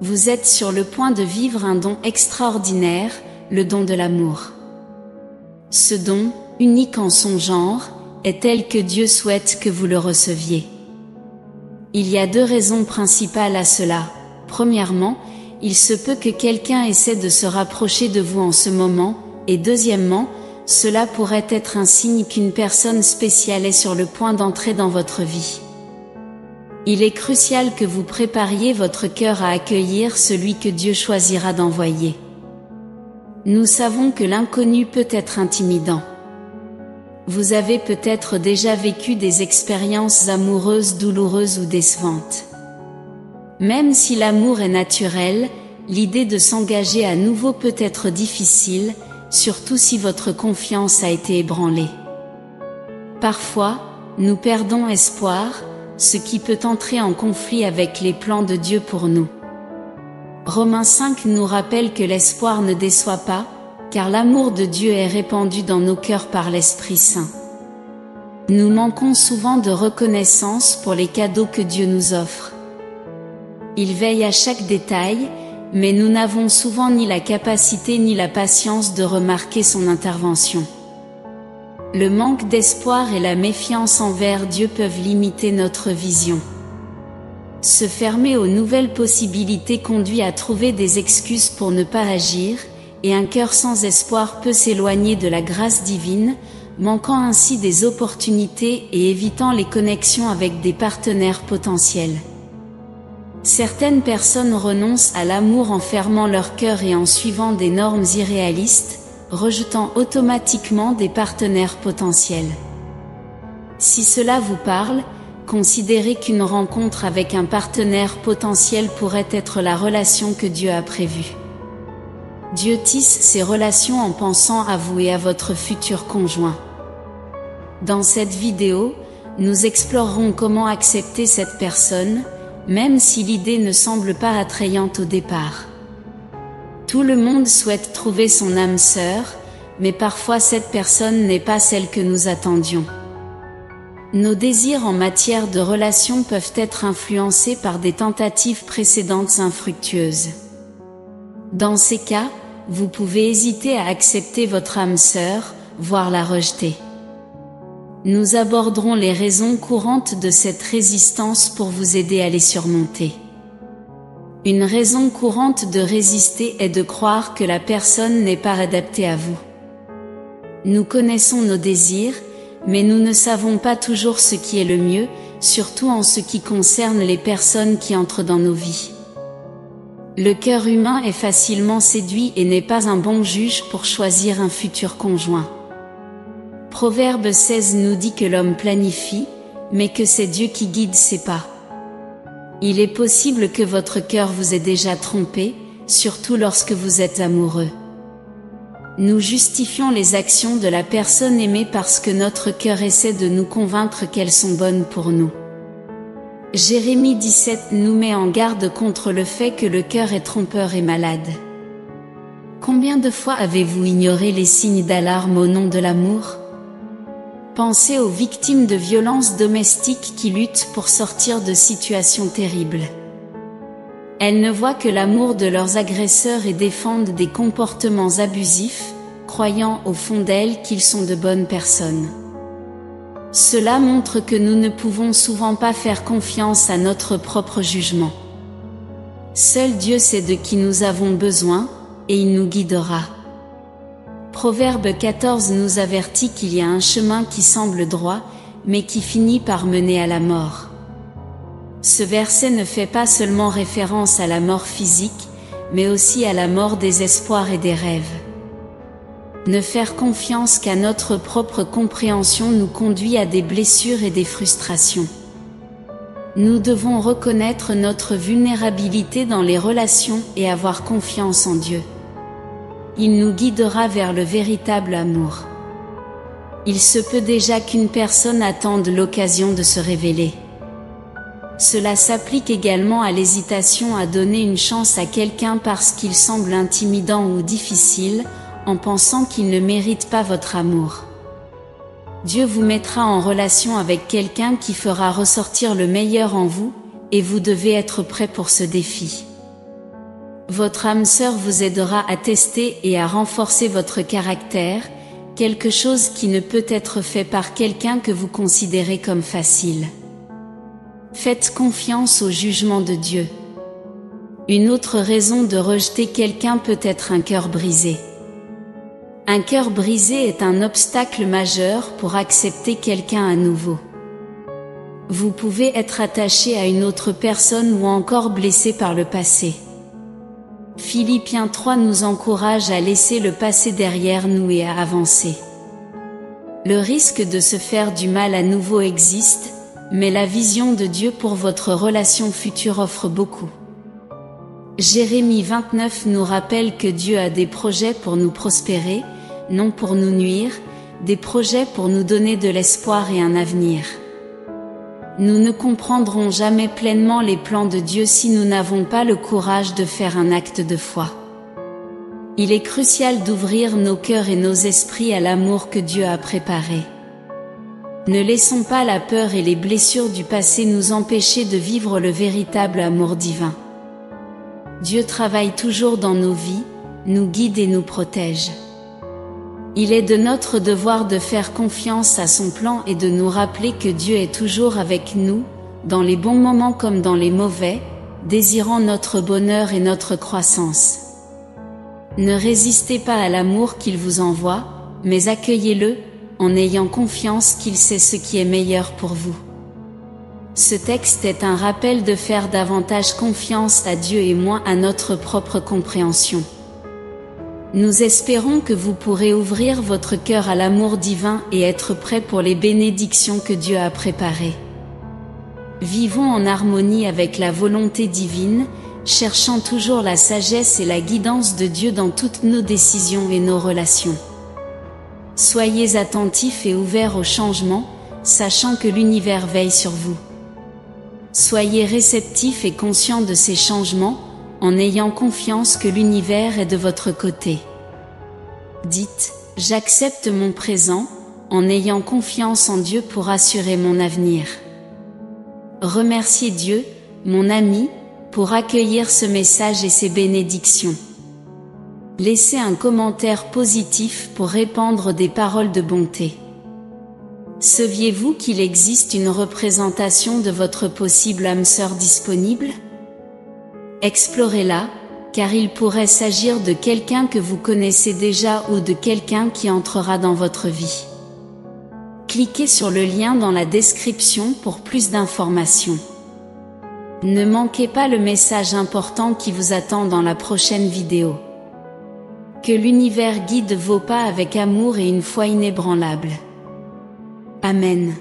Vous êtes sur le point de vivre un don extraordinaire, le don de l'amour. Ce don, unique en son genre, est tel que Dieu souhaite que vous le receviez. Il y a 2 raisons principales à cela. Premièrement, il se peut que quelqu'un essaie de se rapprocher de vous en ce moment, et deuxièmement, cela pourrait être un signe qu'une personne spéciale est sur le point d'entrer dans votre vie. Il est crucial que vous prépariez votre cœur à accueillir celui que Dieu choisira d'envoyer. Nous savons que l'inconnu peut être intimidant. Vous avez peut-être déjà vécu des expériences amoureuses douloureuses ou décevantes. Même si l'amour est naturel, l'idée de s'engager à nouveau peut être difficile, surtout si votre confiance a été ébranlée. Parfois, nous perdons espoir, ce qui peut entrer en conflit avec les plans de Dieu pour nous. Romains 5 nous rappelle que l'espoir ne déçoit pas, car l'amour de Dieu est répandu dans nos cœurs par l'Esprit Saint. Nous manquons souvent de reconnaissance pour les cadeaux que Dieu nous offre. Il veille à chaque détail, mais nous n'avons souvent ni la capacité ni la patience de remarquer son intervention. Le manque d'espoir et la méfiance envers Dieu peuvent limiter notre vision. Se fermer aux nouvelles possibilités conduit à trouver des excuses pour ne pas agir, et un cœur sans espoir peut s'éloigner de la grâce divine, manquant ainsi des opportunités et évitant les connexions avec des partenaires potentiels. Certaines personnes renoncent à l'amour en fermant leur cœur et en suivant des normes irréalistes, rejetant automatiquement des partenaires potentiels. Si cela vous parle, considérez qu'une rencontre avec un partenaire potentiel pourrait être la relation que Dieu a prévue. Dieu tisse ces relations en pensant à vous et à votre futur conjoint. Dans cette vidéo, nous explorerons comment accepter cette personne, même si l'idée ne semble pas attrayante au départ. Tout le monde souhaite trouver son âme sœur, mais parfois cette personne n'est pas celle que nous attendions. Nos désirs en matière de relations peuvent être influencés par des tentatives précédentes infructueuses. Dans ces cas, vous pouvez hésiter à accepter votre âme sœur, voire la rejeter. Nous aborderons les raisons courantes de cette résistance pour vous aider à les surmonter. Une raison courante de résister est de croire que la personne n'est pas adaptée à vous. Nous connaissons nos désirs, mais nous ne savons pas toujours ce qui est le mieux, surtout en ce qui concerne les personnes qui entrent dans nos vies. Le cœur humain est facilement séduit et n'est pas un bon juge pour choisir un futur conjoint. Proverbe 16 nous dit que l'homme planifie, mais que c'est Dieu qui guide ses pas. Il est possible que votre cœur vous ait déjà trompé, surtout lorsque vous êtes amoureux. Nous justifions les actions de la personne aimée parce que notre cœur essaie de nous convaincre qu'elles sont bonnes pour nous. Jérémie 17 nous met en garde contre le fait que le cœur est trompeur et malade. Combien de fois avez-vous ignoré les signes d'alarme au nom de l'amour ? Pensez aux victimes de violences domestiques qui luttent pour sortir de situations terribles. Elles ne voient que l'amour de leurs agresseurs et défendent des comportements abusifs, croyant au fond d'elles qu'ils sont de bonnes personnes. Cela montre que nous ne pouvons souvent pas faire confiance à notre propre jugement. Seul Dieu sait de qui nous avons besoin, et il nous guidera. Proverbe 14 nous avertit qu'il y a un chemin qui semble droit, mais qui finit par mener à la mort. Ce verset ne fait pas seulement référence à la mort physique, mais aussi à la mort des espoirs et des rêves. Ne faire confiance qu'à notre propre compréhension nous conduit à des blessures et des frustrations. Nous devons reconnaître notre vulnérabilité dans les relations et avoir confiance en Dieu. Il nous guidera vers le véritable amour. Il se peut déjà qu'une personne attende l'occasion de se révéler. Cela s'applique également à l'hésitation à donner une chance à quelqu'un parce qu'il semble intimidant ou difficile, en pensant qu'il ne mérite pas votre amour. Dieu vous mettra en relation avec quelqu'un qui fera ressortir le meilleur en vous, et vous devez être prêt pour ce défi. Votre âme sœur vous aidera à tester et à renforcer votre caractère, quelque chose qui ne peut être fait par quelqu'un que vous considérez comme facile. Faites confiance au jugement de Dieu. Une autre raison de rejeter quelqu'un peut être un cœur brisé. Un cœur brisé est un obstacle majeur pour accepter quelqu'un à nouveau. Vous pouvez être attaché à une autre personne ou encore blessé par le passé. Philippiens 3 nous encourage à laisser le passé derrière nous et à avancer. Le risque de se faire du mal à nouveau existe, mais la vision de Dieu pour votre relation future offre beaucoup. Jérémie 29 nous rappelle que Dieu a des projets pour nous prospérer, non pour nous nuire, des projets pour nous donner de l'espoir et un avenir. Nous ne comprendrons jamais pleinement les plans de Dieu si nous n'avons pas le courage de faire un acte de foi. Il est crucial d'ouvrir nos cœurs et nos esprits à l'amour que Dieu a préparé. Ne laissons pas la peur et les blessures du passé nous empêcher de vivre le véritable amour divin. Dieu travaille toujours dans nos vies, nous guide et nous protège. Il est de notre devoir de faire confiance à son plan et de nous rappeler que Dieu est toujours avec nous, dans les bons moments comme dans les mauvais, désirant notre bonheur et notre croissance. Ne résistez pas à l'amour qu'il vous envoie, mais accueillez-le, en ayant confiance qu'il sait ce qui est meilleur pour vous. Ce texte est un rappel de faire davantage confiance à Dieu et moins à notre propre compréhension. Nous espérons que vous pourrez ouvrir votre cœur à l'amour divin et être prêt pour les bénédictions que Dieu a préparées. Vivons en harmonie avec la volonté divine, cherchant toujours la sagesse et la guidance de Dieu dans toutes nos décisions et nos relations. Soyez attentifs et ouverts au changement, sachant que l'univers veille sur vous. Soyez réceptifs et conscients de ces changements, en ayant confiance que l'univers est de votre côté. Dites, j'accepte mon présent, en ayant confiance en Dieu pour assurer mon avenir. Remerciez Dieu, mon ami, pour accueillir ce message et ses bénédictions. Laissez un commentaire positif pour répandre des paroles de bonté. Saviez-vous qu'il existe une représentation de votre possible âme sœur disponible ? Explorez-la, car il pourrait s'agir de quelqu'un que vous connaissez déjà ou de quelqu'un qui entrera dans votre vie. Cliquez sur le lien dans la description pour plus d'informations. Ne manquez pas le message important qui vous attend dans la prochaine vidéo. Que l'univers guide vos pas avec amour et une foi inébranlable. Amen.